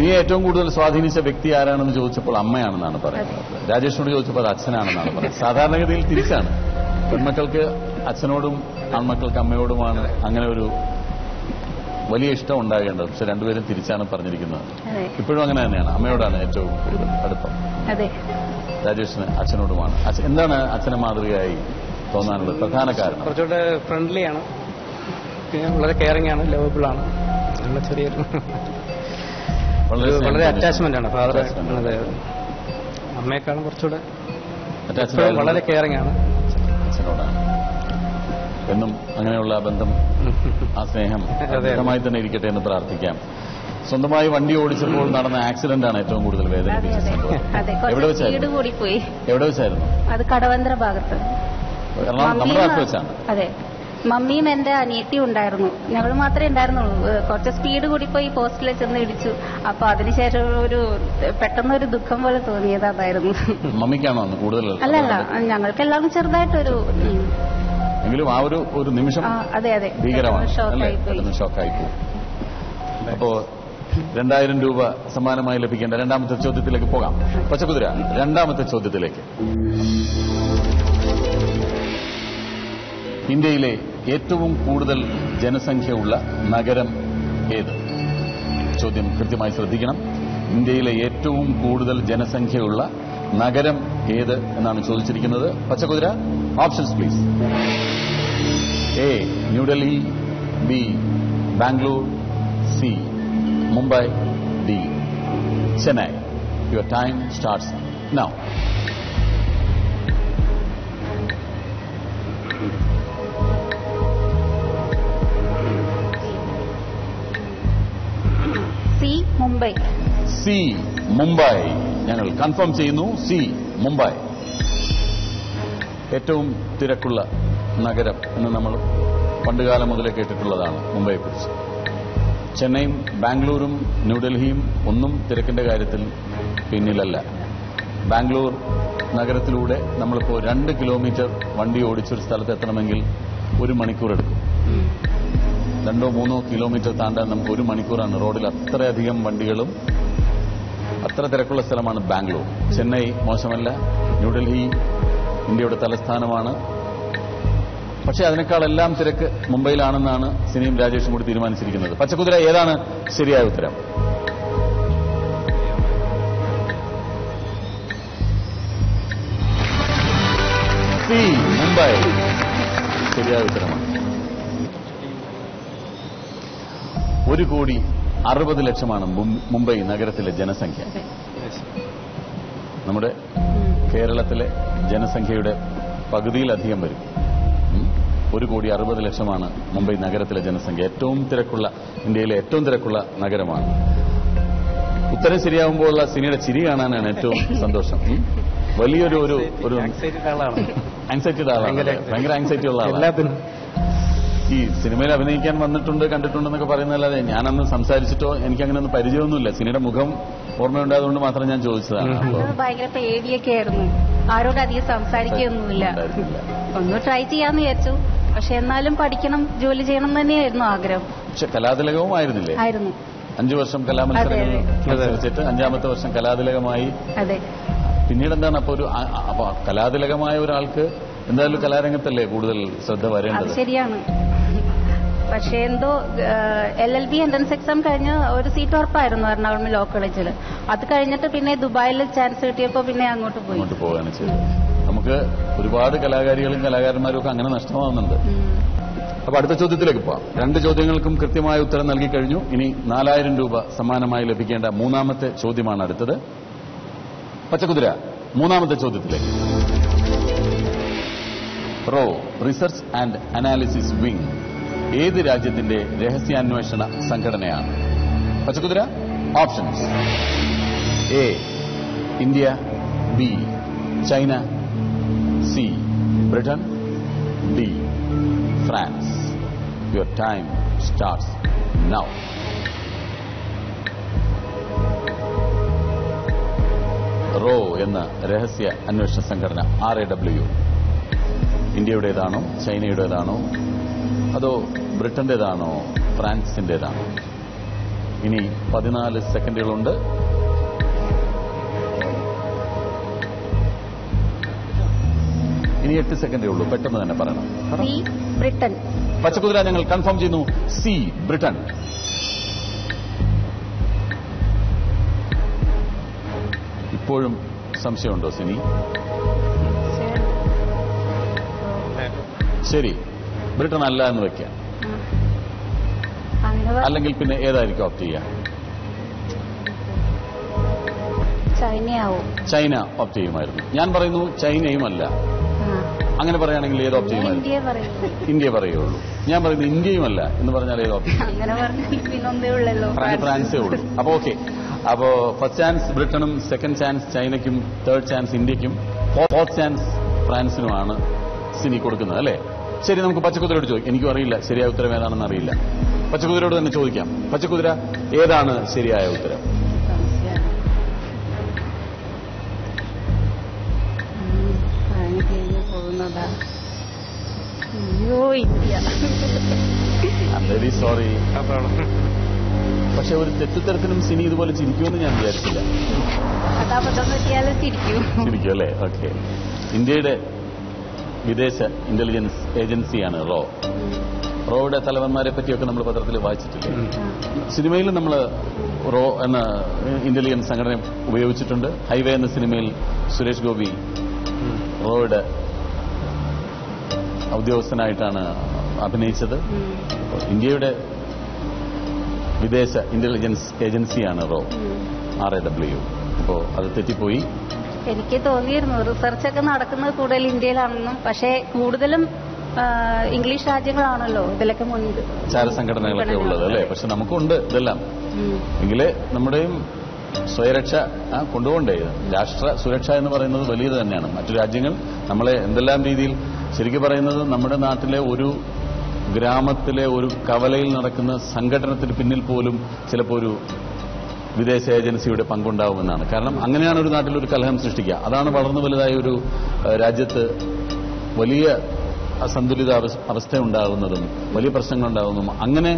സിനിയെ ഏറ്റവും കൂടുതൽ സ്വാധീനിച്ച വ്യക്തി ആരാണെന്ന് ചോദിച്ചപ്പോൾ അമ്മയാണെന്നാണ് പറയുന്നത്. രാജേഷിനോട് ചോദിച്ചപ്പോൾ അത് അച്ഛനാണെന്നാണ് പറയുന്നത്. സാധാരണഗതിയിൽ തിരിച്ചാണ്. പെൺമക്കൾക്ക് അച്ഛനോടും ആൺമക്കൾക്ക് അമ്മയോടുമാണ് അങ്ങനെ ഒരു വലിയ ഇഷ്ടം ഉണ്ടാകേണ്ടത്. പക്ഷെ രണ്ടുപേരും തിരിച്ചാണ് പറഞ്ഞിരിക്കുന്നത്. ഇപ്പോഴും അങ്ങനെ തന്നെയാണ്. അമ്മയോടാണ് ഏറ്റവും കൂടുതൽ അടുപ്പം. രാജേഷിന് അച്ഛനോടുമാണ്. എന്താണ് അച്ഛനെ മാതൃകയായി തോന്നാനുള്ളത് പ്രധാന കാരണം? കുറച്ചുകൂടെ ഫ്രണ്ട്ലി ആണ്, പിന്നെ വളരെ കെയറിംഗ് ആണ്, ലവബിൾ ആണ്. ചെറിയൊരു വളരെ അറ്റാച്ച്മെന്റ് ആണ് ഫാദർ. അതെ, അമ്മയെക്കാളും കുറച്ചുകൂടെ വളരെ കെയറിംഗ് ആണ് അച്ഛനോടാണ്. എന്നും അങ്ങനെയുള്ള ബന്ധം, ആ സ്നേഹം വ്യക്തമായി തന്നെ ഇരിക്കട്ടെ എന്ന് പ്രാർത്ഥിക്കാം. സ്വന്തമായി വണ്ടി ഓടിച്ചപ്പോൾ നടന്ന ആക്സിഡന്റ് ആണ് ഏറ്റവും കൂടുതൽ വേദനിപ്പിച്ച സംഭവം. എവിടെ വെച്ചായിരുന്നു? അത് കടവന്ത്ര ഭാഗത്ത്. നമ്മുടെ നാട്ടിൽ വെച്ചാണ്. അതെ, മമ്മിയും എന്റെ അനിയത്തിയും ഉണ്ടായിരുന്നു. ഞങ്ങൾ മാത്രമേ ഉണ്ടായിരുന്നുള്ളൂ. കുറച്ച് സ്പീഡ് കൂടിപ്പോയി പോസ്റ്റിൽ ചെന്ന് ഇടിച്ചു. അപ്പൊ അതിനുശേഷം പെട്ടെന്നൊരു ദുഃഖം പോലെ തോന്നിയത് അതായിരുന്നു. മമ്മിക്കാണോ അന്ന് കൂടുതൽ? അല്ലല്ല, ഞങ്ങൾക്ക് എല്ലാവർക്കും ചെറുതായിട്ടൊരു എങ്കിലും ആ ഒരു നിമിഷം ഭീകരമാണ്, ഷോക്കായി പോയി. അപ്പോ 2000 രൂപ സമ്മാനമായി ലഭിക്കേണ്ട രണ്ടാമത്തെ ചോദ്യത്തിലേക്ക് പോകാം. പച്ചക്കുതിര, രണ്ടാമത്തെ ചോദ്യത്തിലേക്ക്. ഇന്ത്യയിലെ ഏറ്റവും കൂടുതൽ ജനസംഖ്യയുള്ള നഗരം ഏത്? ചോദ്യം കൃത്യമായി ശ്രദ്ധിക്കണം. ഇന്ത്യയിലെ ഏറ്റവും കൂടുതൽ ജനസംഖ്യയുള്ള നഗരം ഏത് എന്നാണ് ചോദിച്ചിരിക്കുന്നത്. പച്ചക്കുതിര, options please. A New Delhi, B Bangalore, C Mumbai, D Chennai. Your time starts now. C Mumbai. C Mumbai. ഞങ്ങൾ കൺഫേം ചെയ്യുന്നു. സി മുംബൈ. ഏറ്റവും തിരക്കുള്ള നഗരം എന്ന് നമ്മൾ പണ്ടുകാലം മുതലേ കേട്ടിട്ടുള്ളതാണ് മുംബൈയെക്കുറിച്ച്. ചെന്നൈയും ബാംഗ്ലൂരും ന്യൂഡൽഹിയും ഒന്നും തിരക്കിന്റെ കാര്യത്തിൽ പിന്നിലല്ല. ബാംഗ്ലൂർ നഗരത്തിലൂടെ നമ്മളിപ്പോൾ 2 കിലോമീറ്റർ വണ്ടി ഓടിച്ചൊരു സ്ഥലത്ത് എത്തണമെങ്കിൽ 1 മണിക്കൂർ എടുക്കും. 2-3 കിലോമീറ്റർ താണ്ടാൻ നമുക്ക് 1 മണിക്കൂറാണ്. റോഡിൽ അത്രയധികം വണ്ടികളും അത്ര തിരക്കുള്ള സ്ഥലമാണ് ബാംഗ്ലൂർ. ചെന്നൈ മോശമല്ല, ന്യൂഡൽഹി ഇന്ത്യയുടെ തലസ്ഥാനമാണ്. പക്ഷേ അതിനേക്കാളെല്ലാം തിരക്ക് മുംബൈയിലാണെന്നാണ് സിനിയും രാജേഷും കൂടി തീരുമാനിച്ചിരിക്കുന്നത്. പച്ചക്കുതിര, ഏതാണ് ശരിയായ ഉത്തരം? സി മുംബൈ ശരിയായ ഉത്തരമാണ്. 1,60,00,000 മുംബൈ നഗരത്തിലെ ജനസംഖ്യ. നമ്മുടെ കേരളത്തിലെ ജനസംഖ്യയുടെ പകുതിയിലധികം വരും. 1,60,00,000 മുംബൈ നഗരത്തിലെ ജനസംഖ്യ. ഏറ്റവും തിരക്കുള്ള, ഇന്ത്യയിലെ ഏറ്റവും തിരക്കുള്ള നഗരമാണ്. ഉത്തരം ശരിയാകുമ്പോഴുള്ള സിനിയുടെ ചിരി കാണാനാണ് ഏറ്റവും സന്തോഷം. വലിയൊരു ആങ്സൈറ്റഡ് ആളാണ്. ഭയങ്കര ആങ്സൈറ്റി ഉള്ള ആളാണ്. ഈ സിനിമയിൽ അഭിനയിക്കാൻ വന്നിട്ടുണ്ട്, കണ്ടിട്ടുണ്ടെന്നൊക്കെ പറയുന്നതല്ലാതെ ഞാനന്ന് സംസാരിച്ചിട്ടോ എനിക്കങ്ങനെ ഒന്നും പരിചയമൊന്നുമില്ല. സിനിയുടെ മുഖം ഓർമ്മയുണ്ടായതുകൊണ്ട് മാത്രം ഞാൻ ചോദിച്ചതാണ്. ഭയങ്കര പേടിയൊക്കെ ആയിരുന്നു. ആരോട് അധികം സംസാരിക്കുകയൊന്നുമില്ല. ഒന്ന് ട്രൈ ചെയ്യാന്ന് വിചാരിച്ചു. പക്ഷെ എന്നാലും പഠിക്കണം, ജോലി ചെയ്യണം തന്നെയായിരുന്നു ആഗ്രഹം. പക്ഷെ കലാതിലകവും ആയിരുന്നില്ലേ? ആയിരുന്നു. 5 വർഷം കലാമത്സരങ്ങളിൽ മത്സരിച്ചിട്ട് 5ാമത്തെ വർഷം കലാതിലകമായി. പിന്നീട് എന്താണ് അപ്പൊ കലാതിലകമായ ഒരാൾക്ക് എന്തായാലും കലാരംഗത്തല്ലേ കൂടുതൽ ശ്രദ്ധ വരേണ്ടത്? ശരിയാണ്. പക്ഷേ എന്തോ LLB എൻട്രൻസ് എക്സാം കഴിഞ്ഞ് ഒരു സീറ്റ് ഉറപ്പായിരുന്നു എറണാകുളം ലോ കോളേജിൽ. അത് കഴിഞ്ഞിട്ട് പിന്നെ ദുബായിൽ ചാൻസ് കിട്ടിയപ്പോൾ പിന്നെ അങ്ങോട്ട് പോവുകയാണ് ചെയ്തത്. നമുക്ക് ഒരുപാട് കലാകാരികളും കലാകാരന്മാരും ഒക്കെ അങ്ങനെ നഷ്ടമാവുന്നുണ്ട്. അപ്പൊ അടുത്ത ചോദ്യത്തിലേക്ക് പോവാം. 2 ചോദ്യങ്ങൾക്കും കൃത്യമായ ഉത്തരം നൽകി കഴിഞ്ഞു. ഇനി 4000 രൂപ സമ്മാനമായി ലഭിക്കേണ്ട 3ാമത്തെ ചോദ്യമാണ് അടുത്തത്. പച്ചക്കുതിര, 3ാമത്തെ ചോദ്യത്തിലേക്ക്. റോ റിസർച്ച് ആൻഡ് അനാലിസിസ് വിംഗ് ഏത് രാജ്യത്തിന്റെ രഹസ്യാന്വേഷണ സംഘടനയാണ്? Pachakuthira, options. A India, B China, C Britain, D France. Your time starts now. റോ എന്ന രഹസ്യ അന്വേഷണ സംഘടന, RAW, ഇന്ത്യയുടേതാണോ, ചൈനയുടേതാണോ, അതോ ബ്രിട്ടന്റേതാണോ, ഫ്രാൻസിന്റേതാണോ? ഇനി 14 സെക്കൻഡുകളുണ്ട്. ഇനി 8 സെക്കൻഡേ ഉള്ളൂ. പെട്ടെന്ന് തന്നെ പറയണം. C Britain. പച്ചക്കുതിര ഞങ്ങൾ കൺഫേം ചെയ്യുന്നു. C Britain. ഇപ്പോഴും സംശയമുണ്ടോ സിനി? ശരി, ബ്രിട്ടൻ അല്ല എന്ന് വെക്കാം. അല്ലെങ്കിൽ പിന്നെ ഏതായിരിക്കും ഓപ്റ്റ് ചെയ്യുക? ചൈനയാവും. ചൈന ഓപ്റ്റ് ചെയ്യുമായിരുന്നു. ഞാൻ പറയുന്നു ചൈനയും അല്ല. അങ്ങനെ പറയുകയാണെങ്കിൽ ഏത് ഓപ്റ്റ് ചെയ്യുമായിരുന്നു? ഇന്ത്യ പറയുള്ളൂ. ഞാൻ പറയുന്നു ഇന്ത്യയും അല്ല എന്ന് പറഞ്ഞാൽ ഏത് ഓപ്റ്റ്? ഫ്രാൻസേ ഉള്ളൂ. അപ്പൊ ഓക്കെ. അപ്പോ ഫസ്റ്റ് ചാൻസ് ബ്രിട്ടനും, സെക്കൻഡ് ചാൻസ് ചൈനയ്ക്കും, തേർഡ് ചാൻസ് ഇന്ത്യക്കും, ഫോർത്ത് ചാൻസ് ഫ്രാൻസിനുമാണ് സിനി കൊടുക്കുന്നത് അല്ലേ? ശരി, നമുക്ക് പച്ചക്കുതിരയോട് ചോദിക്കാം. എനിക്കും അറിയില്ല ശരിയായ ഉത്തരം ഏതാണെന്ന് അറിയില്ല. പച്ചക്കുതിരയോട് തന്നെ ചോദിക്കാം. പച്ചക്കുതിര, ഏതാണ് ശരിയായ ഉത്തരം? Very sorry. പക്ഷെ ഒരു തെറ്റുത്തരത്തിനും സിനി ഇതുപോലെ ചിരിക്കുമെന്ന് ഞാൻ വിചാരിച്ചില്ല. ചിരിക്കും അല്ലേ? ഓക്കെ. ഇന്ത്യയുടെ വിദേശ ഇന്റലിജൻസ് ഏജൻസിയാണ് റോ. റോയുടെ തലവന്മാരെ പറ്റിയൊക്കെ നമ്മൾ പത്രത്തിൽ വായിച്ചിട്ടില്ലേ? സിനിമയിൽ നമ്മൾ റോ എന്ന ഇന്റലിജൻസ് സംഘടന ഉപയോഗിച്ചിട്ടുണ്ട്. ഹൈവേ എന്ന സിനിമയിൽ സുരേഷ് ഗോപി റോയുടെ ഉദ്യോഗസ്ഥനായിട്ടാണ് അഭിനയിച്ചത്. ഇന്ത്യയുടെ വിദേശ ഇന്റലിജൻസ് ഏജൻസിയാണ് റോ, RAW. അപ്പോ അത് തെറ്റിപ്പോയി. എനിക്ക് തോന്നിയിരുന്നു റിസർച്ചൊക്കെ നടക്കുന്നത് കൂടുതൽ ഇന്ത്യയിലാണെന്നും, പക്ഷേ കൂടുതലും ഇംഗ്ലീഷ് രാജ്യങ്ങളാണല്ലോ ഇതിലൊക്കെ മുൻപ് ചാരസംഘടനകളൊക്കെ ഉള്ളത് അല്ലേ? പക്ഷെ നമുക്കുണ്ട് ഇതെല്ലാം. എങ്കിലേ നമ്മുടെയും സ്വയരക്ഷ കൊണ്ടുപോകണ്ടേ? രാഷ്ട്ര സുരക്ഷ എന്ന് പറയുന്നത് വലിയത് തന്നെയാണ്. മറ്റു രാജ്യങ്ങൾ നമ്മളെ എന്തെല്ലാം രീതിയിൽ, ശരിക്കും പറയുന്നത് നമ്മുടെ നാട്ടിലെ ഒരു ഗ്രാമത്തിലെ ഒരു കവലയിൽ നടക്കുന്ന സംഘടനത്തിന് പിന്നിൽ പോലും ചിലപ്പോൾ ഒരു വിദേശ ഏജൻസിയുടെ പങ്കുണ്ടാവുമെന്നാണ്. കാരണം അങ്ങനെയാണ് ഒരു നാട്ടിൽ ഒരു കലഹം സൃഷ്ടിക്കുക. അതാണ് വളർന്നു വലുതായ ഒരു രാജ്യത്ത് വലിയ അസന്തുലിത അവസ്ഥ ഉണ്ടാകുന്നതും വലിയ പ്രശ്നങ്ങളുണ്ടാകുന്നതും. അങ്ങനെ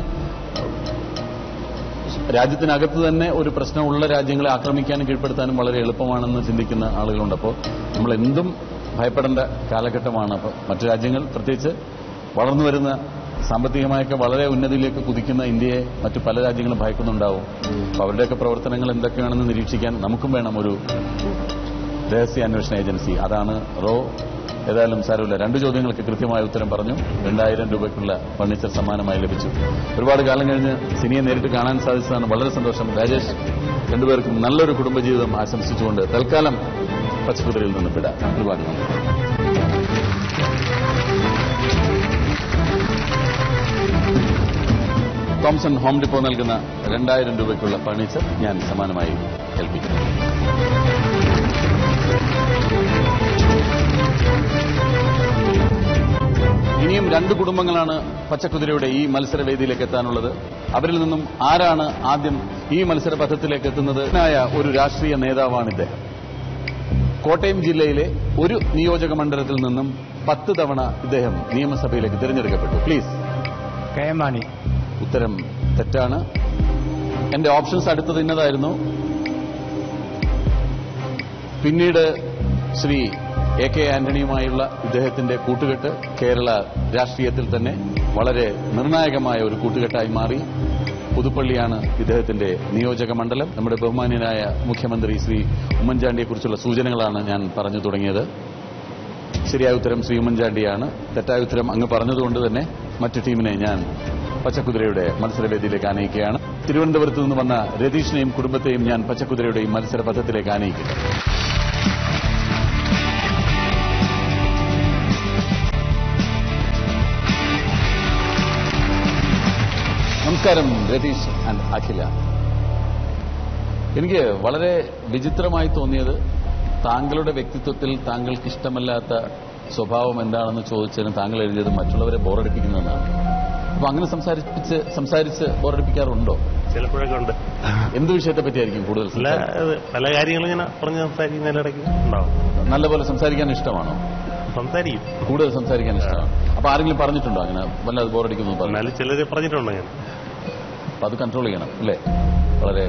രാജ്യത്തിനകത്ത് തന്നെ ഒരു പ്രശ്നമുള്ള രാജ്യങ്ങളെ ആക്രമിക്കാനും കീഴ്പ്പെടുത്താനും വളരെ എളുപ്പമാണെന്ന് ചിന്തിക്കുന്ന ആളുകളുണ്ട്. അപ്പോൾ നമ്മൾ എന്തും ഭയപ്പെടേണ്ട കാലഘട്ടമാണ്. അപ്പോൾ മറ്റു രാജ്യങ്ങൾ, പ്രത്യേകിച്ച് വളർന്നു വരുന്ന സാമ്പത്തികമായൊക്കെ വളരെ ഉന്നതിയിലേക്ക് കുതിക്കുന്ന ഇന്ത്യയെ മറ്റു പല രാജ്യങ്ങളും ഭയക്കുന്നുണ്ടാവും. അപ്പോൾ അവരുടെയൊക്കെ പ്രവർത്തനങ്ങൾ എന്തൊക്കെയാണെന്ന് നിരീക്ഷിക്കാൻ നമുക്കും വേണം ഒരു രഹസ്യാന്വേഷണ ഏജൻസി. അതാണ് റോ. ഏതായാലും സാരമില്ല, 2 ചോദ്യങ്ങൾക്ക് കൃത്യമായ ഉത്തരം പറഞ്ഞു. 2000 രൂപയ്ക്കുള്ള ഫർണിച്ചർ സമ്മാനമായി ലഭിച്ചു. ഒരുപാട് കാലം കഴിഞ്ഞ് സിനിയെ നേരിട്ട് കാണാൻ സാധിച്ചതാണ്. വളരെ സന്തോഷം. രാജേഷ്, രണ്ടുപേർക്കും നല്ലൊരു കുടുംബജീവിതം ആശംസിച്ചുകൊണ്ട് തൽക്കാലം പച്ചക്കുതിരയിൽ നിന്ന് വിടാം. ഒരുപാട് നന്ദി. തോംസൺ ഹോം ഡിപ്പോ നൽകുന്ന 2000 രൂപയ്ക്കുള്ള ഫർണിച്ചർ ഞാൻ സമ്മാനമായി ഏൽപ്പിക്കുന്നു. ഇനിയും 2 കുടുംബങ്ങളാണ് പച്ചക്കുതിരയുടെ ഈ മത്സരവേദിയിലേക്ക് എത്താനുള്ളത്. അവരിൽ നിന്നും ആരാണ് ആദ്യം ഈ മത്സരപഥത്തിലേക്ക് എത്തുന്നത്? ഒരു രാഷ്ട്രീയ നേതാവാണ് ഇദ്ദേഹം. കോട്ടയം ജില്ലയിലെ ഒരു നിയോജക മണ്ഡലത്തിൽ നിന്നും 10 തവണ ഇദ്ദേഹം നിയമസഭയിലേക്ക് തിരഞ്ഞെടുക്കപ്പെട്ടു. പ്ലീസ്. കെ മാണി. ഉത്തരം തെറ്റാണ്. എന്റെ ഓപ്ഷൻസ് അടുത്തത് ഇന്നതായിരുന്നു. പിന്നീട് ശ്രീ AK ആന്റണിയുമായുള്ള ഇദ്ദേഹത്തിന്റെ കൂട്ടുകെട്ട് കേരള രാഷ്ട്രീയത്തിൽ തന്നെ വളരെ നിർണായകമായ ഒരു കൂട്ടുകെട്ടായി മാറി. പുതുപ്പള്ളിയാണ് ഇദ്ദേഹത്തിന്റെ നിയോജക മണ്ഡലം. നമ്മുടെ ബഹുമാന്യനായ മുഖ്യമന്ത്രി ശ്രീ ഉമ്മൻചാണ്ടിയെക്കുറിച്ചുള്ള സൂചനകളാണ് ഞാൻ പറഞ്ഞു തുടങ്ങിയത്. ശരിയായ ഉത്തരം ശ്രീ ഉമ്മൻചാണ്ടിയാണ്. തെറ്റായ ഉത്തരം അങ്ങ് പറഞ്ഞതുകൊണ്ട് തന്നെ മറ്റു ടീമിനെ ഞാൻ പച്ചക്കുതിരയുടെ മത്സരവേദിയിലേക്ക് ആനയിക്കുകയാണ്. തിരുവനന്തപുരത്ത് നിന്ന് വന്ന രതീഷിനെയും കുടുംബത്തെയും ഞാൻ പച്ചക്കുതിരയുടെ ഈ മത്സരപഥത്തിലേക്ക് ആനയിക്കുന്നു. നമസ്കാരം രതീഷ് ആൻഡ് അഖില. എനിക്ക് വളരെ വിചിത്രമായി തോന്നിയത് താങ്കളുടെ വ്യക്തിത്വത്തിൽ താങ്കൾക്ക് ഇഷ്ടമല്ലാത്ത സ്വഭാവം എന്താണെന്ന് ചോദിച്ചതിന് താങ്കൾ എഴുതിയത് മറ്റുള്ളവരെ ബോറടിപ്പിക്കുന്നതെന്നാണ്. അപ്പൊ അങ്ങനെ സംസാരിച്ച് ബോറടിപ്പിക്കാറുണ്ടോ? ചിലപ്പോഴൊക്കെ ഉണ്ട്. എന്ത് വിഷയത്തെ പറ്റിയായിരിക്കും കൂടുതൽ? പല കാര്യങ്ങളും ഇങ്ങനെ പറഞ്ഞ് സംസാരിക്കുന്നതിനിടയ്ക്ക് ഉണ്ടാവും. നല്ലപോലെ സംസാരിക്കാൻ ഇഷ്ടമാണോ? സംസാരിക്കും, കൂടുതൽ സംസാരിക്കാൻ ഇഷ്ടമാണ്. അപ്പൊ ആരെങ്കിലും പറഞ്ഞിട്ടുണ്ടോ അങ്ങനെ വല്ലാതെ ബോറടിക്കുന്നു? ചിലര് പറഞ്ഞിട്ടുണ്ടോ? ഞാൻ അപ്പൊ അത് കൺട്രോൾ ചെയ്യണം അല്ലേ? വളരെ.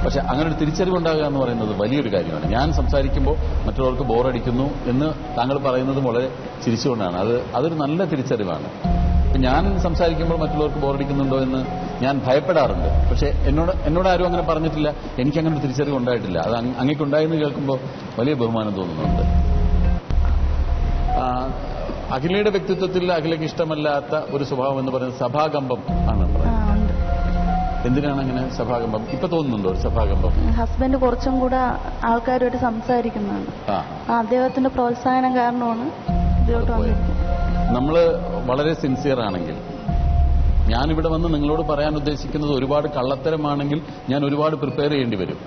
പക്ഷെ അങ്ങനെ ഒരു തിരിച്ചറിവുണ്ടാകുക എന്ന് പറയുന്നത് വലിയൊരു കാര്യമാണ്. ഞാൻ സംസാരിക്കുമ്പോൾ മറ്റുള്ളവർക്ക് ബോറടിക്കുന്നു എന്ന് താങ്കൾ പറയുന്നതും വളരെ ചിരിച്ചുകൊണ്ടാണ്. അതൊരു നല്ല തിരിച്ചറിവാണ്. ഞാൻ സംസാരിക്കുമ്പോൾ മറ്റുള്ളവർക്ക് ബോറടിക്കുന്നുണ്ടോ എന്ന് ഞാൻ ഭയപ്പെടാറുണ്ട്. പക്ഷെ എന്നോട് ആരും അങ്ങനെ പറഞ്ഞിട്ടില്ല. എനിക്കങ്ങനെ ഒരു തിരിച്ചറിവ് ഉണ്ടായിട്ടില്ല. അത് അങ്ങേക്കുണ്ടായെന്ന് കേൾക്കുമ്പോൾ വലിയ ബഹുമാനം തോന്നുന്നുണ്ട്. അഖിലയുടെ വ്യക്തിത്വത്തിൽ അഖിലയ്ക്ക് ഇഷ്ടമല്ലാത്ത ഒരു സ്വഭാവം എന്ന് പറയുന്നത് സഭാകമ്പം ആണ് പറയുന്നത്. എന്തിനാണ് അങ്ങനെ സഭാകമ്പം? ഇപ്പൊ തോന്നുന്നുണ്ടോ ഒരു സഭാകമ്പം? ഹസ്ബൻഡ് കുറച്ചും കൂടെ ആൾക്കാരുമായിട്ട് സംസാരിക്കുന്നതാണ്. അദ്ദേഹത്തിന്റെ പ്രോത്സാഹനം കാരണമാണ് ഇതിലോട്ട് വന്നിരിക്കുന്നത്. നമ്മള് വളരെ സിൻസിയർ ആണെങ്കിൽ, ഞാനിവിടെ വന്ന് നിങ്ങളോട് പറയാൻ ഉദ്ദേശിക്കുന്നത് ഒരുപാട് കള്ളത്തരമാണെങ്കിൽ ഞാൻ ഒരുപാട് പ്രിപ്പയർ ചെയ്യേണ്ടി വരും.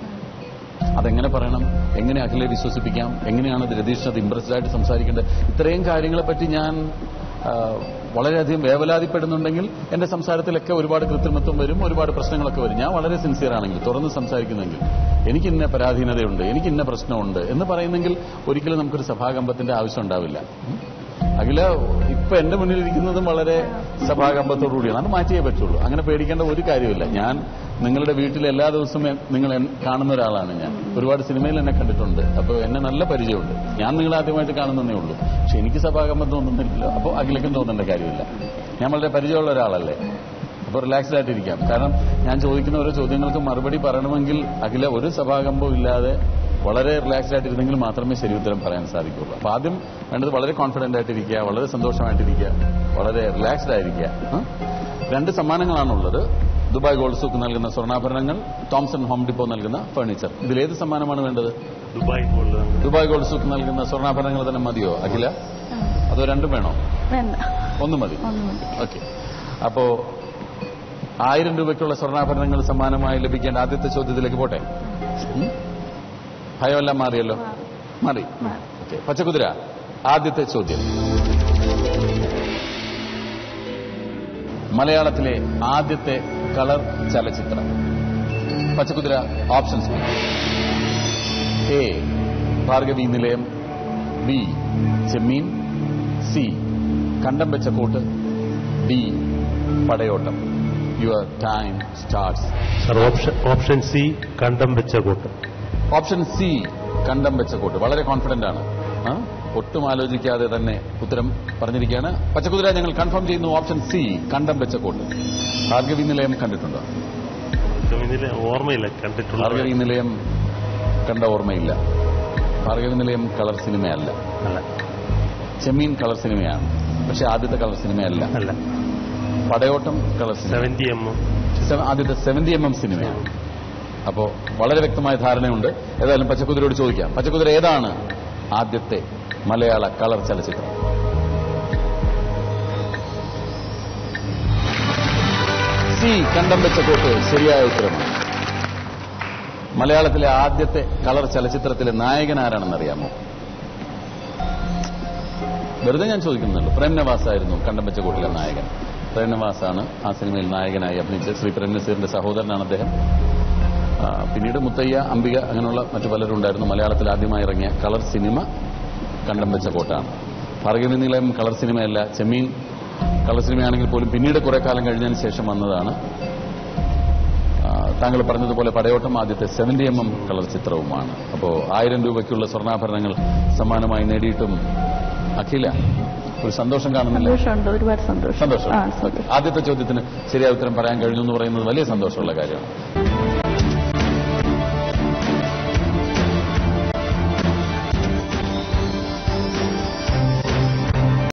അതെങ്ങനെ പറയണം, എങ്ങനെ അഖിലെ വിശ്വസിപ്പിക്കാം, എങ്ങനെയാണ് രതീഷിന് അത് ഇംപ്രസ്ഡ് ആയിട്ട് സംസാരിക്കേണ്ടത്, ഇത്രയും കാര്യങ്ങളെപ്പറ്റി ഞാൻ വളരെയധികം വേവലാതിപ്പെടുന്നുണ്ടെങ്കിൽ എന്റെ സംസാരത്തിലൊക്കെ ഒരുപാട് കൃത്രിമത്വം വരും, ഒരുപാട് പ്രശ്നങ്ങളൊക്കെ വരും. ഞാൻ വളരെ സിൻസിയർ ആണെങ്കിൽ, തുറന്ന് സംസാരിക്കുന്നെങ്കിൽ, എനിക്ക് ഇന്ന പരാധീനതയുണ്ട്, എനിക്ക് ഇന്ന പ്രശ്നമുണ്ട് എന്ന് പറയുന്നെങ്കിൽ ഒരിക്കലും നമുക്കൊരു സഭാകമ്പത്തിന്റെ ആവശ്യം ഉണ്ടാവില്ല. അഖില ഇപ്പൊ എന്റെ മുന്നിലിരിക്കുന്നതും വളരെ സഭാകമ്പത്തോടുകൂടിയാണ്. അത് മാറ്റിയേ പറ്റുള്ളൂ. അങ്ങനെ പേടിക്കേണ്ട ഒരു കാര്യമില്ല. ഞാൻ നിങ്ങളുടെ വീട്ടിൽ എല്ലാ ദിവസവും നിങ്ങൾ കാണുന്ന ഒരാളാണ്. ഞാൻ ഒരുപാട് സിനിമയിൽ എന്നെ കണ്ടിട്ടുണ്ട്. അപ്പോൾ എന്നെ നല്ല പരിചയമുണ്ട്. ഞാൻ നിങ്ങളെ ആദ്യമായിട്ട് കാണുന്നതേ ഉള്ളൂ. പക്ഷെ എനിക്ക് സഭാകമ്പം തോന്നുന്നില്ലല്ലോ. അപ്പോൾ അഖിലയ്ക്കും തോന്നേണ്ട കാര്യമില്ല. ഞാൻ വളരെ പരിചയമുള്ള ഒരാളല്ലേ. അപ്പോൾ റിലാക്സ്ഡ് ആയിട്ടിരിക്കാം. കാരണം ഞാൻ ചോദിക്കുന്ന ഓരോ ചോദ്യങ്ങൾക്ക് മറുപടി പറയണമെങ്കിൽ അഖില ഒരു സഭാകമ്പവും ഇല്ലാതെ വളരെ റിലാക്സ്ഡ് ആയിട്ടിരുന്നെങ്കിൽ മാത്രമേ ശരി ഉത്തരം പറയാൻ സാധിക്കുള്ളൂ. അപ്പോൾ ആദ്യം വേണ്ടത് വളരെ കോൺഫിഡന്റ് ആയിട്ടിരിക്കുക, വളരെ സന്തോഷമായിട്ടിരിക്കുക, വളരെ റിലാക്സ്ഡ് ആയിരിക്കുക. 2 സമ്മാനങ്ങളാണുള്ളത്. ദുബായ് ഗോൾഡ് സൂക്ക് നൽകുന്ന സ്വർണ്ണാഭരണങ്ങൾ, തോംസൺ ഹോം ഡിപ്പോ നൽകുന്ന ഫർണിച്ചർ. ഇതിലേത് സമ്മാനമാണ് വേണ്ടത്? ദുബായ് ഗോൾഡ് സൂക്ക് നൽകുന്ന സ്വർണ്ണാഭരണങ്ങൾ തന്നെ മതിയോ അഖില? അതോ 2 വേണോ? ഒന്ന് മതി. ഓക്കെ. അപ്പോ 1000 രൂപയ്ക്കുള്ള സ്വർണ്ണാഭരണങ്ങൾ സമ്മാനമായി ലഭിക്കേണ്ട ആദ്യത്തെ ചോദ്യത്തിലേക്ക് പോട്ടെ. ഭയമെല്ലാം മാറിയല്ലോ? മാറി. ഓക്കെ. പച്ചക്കുതിര, ആദ്യത്തെ ചോദ്യം. മലയാളത്തിലെ ആദ്യത്തെ കളർ ചലച്ചിത്രം. പച്ചക്കുതിര ഓപ്ഷൻസ്: എ ഭാർഗവി നിലയം, B Chemmeen, C Kandam Vecha Kottu, D Padayottam. Your time starts. Option C Kandam Vecha coat. Option C Kandam Vecha coat. വളരെ കോൺഫിഡന്റ് ആണ്. ഒട്ടും ആലോചിക്കാതെ തന്നെ ഉത്തരം പറഞ്ഞിരിക്കുകയാണ്. പച്ചക്കുതിര ഞങ്ങൾ കൺഫേം ചെയ്യുന്നു. Option C Kandam Vecha coat. Bhargavi നിലയം കണ്ടിട്ടുണ്ടോ? ഓർമ്മയില്ല. കണ്ടിട്ടുള്ള ഭാർഗവി നിലയം കണ്ട ഓർമ്മയില്ല. ഭാർഗവി നിലയം കളർ സിനിമയല്ല. ചെമ്മീൻ കളർ സിനിമയാണ്, പക്ഷെ ആദ്യത്തെ കളർ സിനിമയല്ല. പടയോട്ടം കളർ സിനിമ, ആദ്യത്തെ 70mm സിനിമയാണ്. അപ്പോ വളരെ വ്യക്തമായ ധാരണയുണ്ട്. ഏതായാലും പച്ചക്കുതിരയോട് ചോദിക്കാം. പച്ചക്കുതിര, ഏതാണ് ആദ്യത്തെ മലയാള കളർ ചലച്ചിത്രം? സി കണ്ടം വെച്ച കോട്ട് ശരിയായ ഉത്തരമാണ്. മലയാളത്തിലെ ആദ്യത്തെ കളർ ചലച്ചിത്രത്തിലെ നായകൻ ആരാണെന്നറിയാമോ? വെറുതെ ഞാൻ ചോദിക്കുന്നുള്ളൂ. പ്രേം നവാസ് ആയിരുന്നു കണ്ടം വെച്ച കോട്ടിലെ നായകൻ. പ്രേം നവാസാണ് ആ സിനിമയിൽ നായകനായി അഭിനയിച്ചത്. ശ്രീ പ്രേം നസീറിന്റെ സഹോദരനാണ് അദ്ദേഹം. പിന്നീട് മുത്തയ്യ, അംബിക, അങ്ങനെയുള്ള മറ്റു പലരും ഉണ്ടായിരുന്നു. മലയാളത്തിൽ ആദ്യമായി ഇറങ്ങിയ കളർ സിനിമ കണ്ടം വെച്ച കോട്ടാണ്. ഭാർഗവി നിലയം കളർ സിനിമയല്ല. ചെമ്മീൻ കളർ സിനിമയാണെങ്കിൽ പോലും പിന്നീട് കുറെ കാലം കഴിഞ്ഞതിന് ശേഷം വന്നതാണ്. താങ്കൾ പറഞ്ഞതുപോലെ പടയോട്ടം ആദ്യത്തെ 70mm കളർ ചിത്രവുമാണ്. അപ്പോൾ 1000 രൂപയ്ക്കുള്ള സ്വർണ്ണാഭരണങ്ങൾ സമ്മാനമായി നേടിയിട്ടും അഖില ഒരു സന്തോഷം കാണുന്നില്ല? ഒരുപാട് സന്തോഷം. ആദ്യത്തെ ചോദ്യത്തിന് ശരിയായ ഉത്തരം പറയാൻ കഴിഞ്ഞു എന്ന് പറയുന്നത് വലിയ സന്തോഷമുള്ള കാര്യമാണ്.